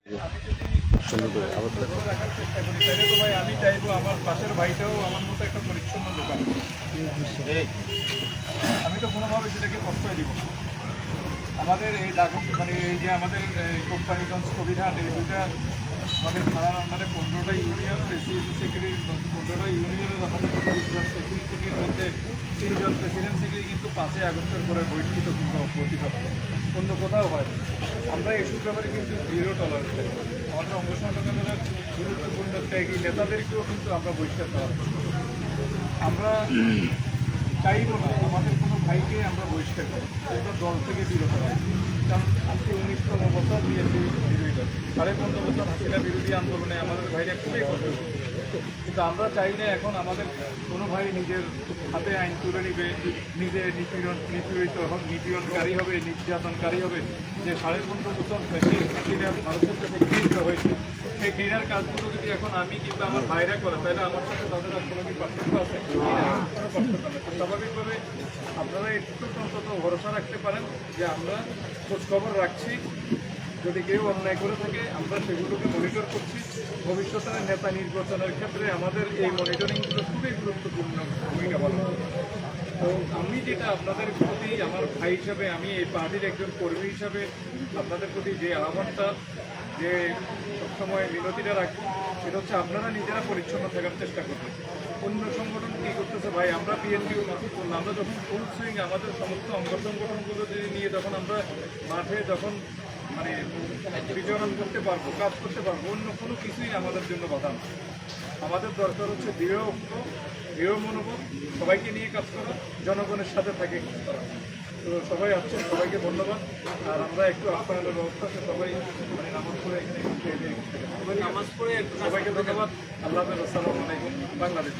সুন্দর করে আবার রাখার চেষ্টা করি, তাহলে তো ভাই আমি চাইবো আমার পাশের ভাইটাও আমার মতো একটা পরিচ্ছন্ন দোকান। আমি তো কোনোভাবে সেটাকে প্রশ্রয় দিব না। আমাদের এই মানে এই যে আমাদের কোম্পানিগঞ্জ কবিরহাট এই দুইটা আমাদের থানার আন্ডারে 15টা ইউনিয়ন, প্রেসিডেন্ট সেক্রেটারি 15টা ইউনিয়নের আমাদের 30জন সেক্রেটারির মধ্যে 3জন প্রেসিডেন্ট সেক্রেটারি কিন্তু 5ই আগস্টের পরে বৈঠকিত কিংবা প্রতিপক্ষ অন্য কোথাও হয়। আমরা এসব ব্যাপারে কিন্তু জিরো টলারেন্স করি। আমাদের অঙ্গ সংগঠনের গুরুত্বপূর্ণ ত্যাগী নেতাদেরকেও কিন্তু আমরা বহিষ্কার করা আমরা চাইব না আমাদের কোনো ভাইকে আমরা বহিষ্কার করি, আমরা দল থেকে বিরত রাখি। কারণ আজকে 19তম বছর বিএনপি বিরোধী দল, 15.5 বছর হাসিনা বিরোধী আন্দোলনে আমাদের ভাইরা খুবই কষ্ট করছে। কিন্তু আমরা চাই না এখন আমাদের কোনো ভাই নিজের হাতে আইন তুলে নিবে, নিজে নিপীড়নকারী হবে, নির্যাতনকারী হবে। যে 15.5 বছর হাসিনা ভারতের কাছে ঘৃণিত হয়েছে, সেই ঘৃণার কাজগুলো যদি এখন আমি কিংবা আমার ভাইরা করে, তাহলে আমার সাথে তাদের আর কোনো কি পার্থক্য আছে? কোনো পার্থক্য নেই। স্বাভাবিকভাবে আপনারা একটু অন্তত ভরসা রাখতে পারেন যে আমরা খোঁজখবর রাখছি। যদি কেউ অন্যায় করে থাকে আমরা সেগুলোকে মনিটর করছি। ভবিষ্যতের নেতা নির্বাচনের ক্ষেত্রে আমাদের এই মনিটরিংগুলো খুবই গুরুত্বপূর্ণ ভূমিকা পালন করে। তো আমি যেটা আপনাদের প্রতি আমার ভাই হিসাবে, আমি এই পার্টির একজন কর্মী হিসাবে আপনাদের প্রতি যে আহ্বানটা, যে সবসময় বিনতিটা রাখি, সেটা হচ্ছে আপনারা নিজেরা পরিচ্ছন্ন থাকার চেষ্টা করবেন। অন্য সংগঠন কী করতেছে ভাই, আমরা বিএনপিও মাফি করলাম, আমরা যখন ফুল সুইং আমাদের সমস্ত অঙ্গ সংগঠনগুলো নিয়ে যখন আমরা মাঠে যখন মানে বিচরণ করতে পারবো, কাজ করতে পারবো, অন্য কোনো কিছুই আমাদের জন্য বাধা না। আমাদের দরকার হচ্ছে দৃঢ় ঐক্য, দৃঢ় মনোবল, সবাইকে নিয়ে কাজ করা, জনগণের সাথে থাকে কাজ করা। তো সবাই আসছেন, সবাইকে ধন্যবাদ। আর আমরা একটু আপ্যায়নের ব্যবস্থা আছে, সবাই মানে নামাজ পড়ে এখানে নামাজ পড়ে সবাইকে ধন্যবাদ। আল্লাহ হাফেজ, আসসালামু আলাইকুম। বাংলাদেশ।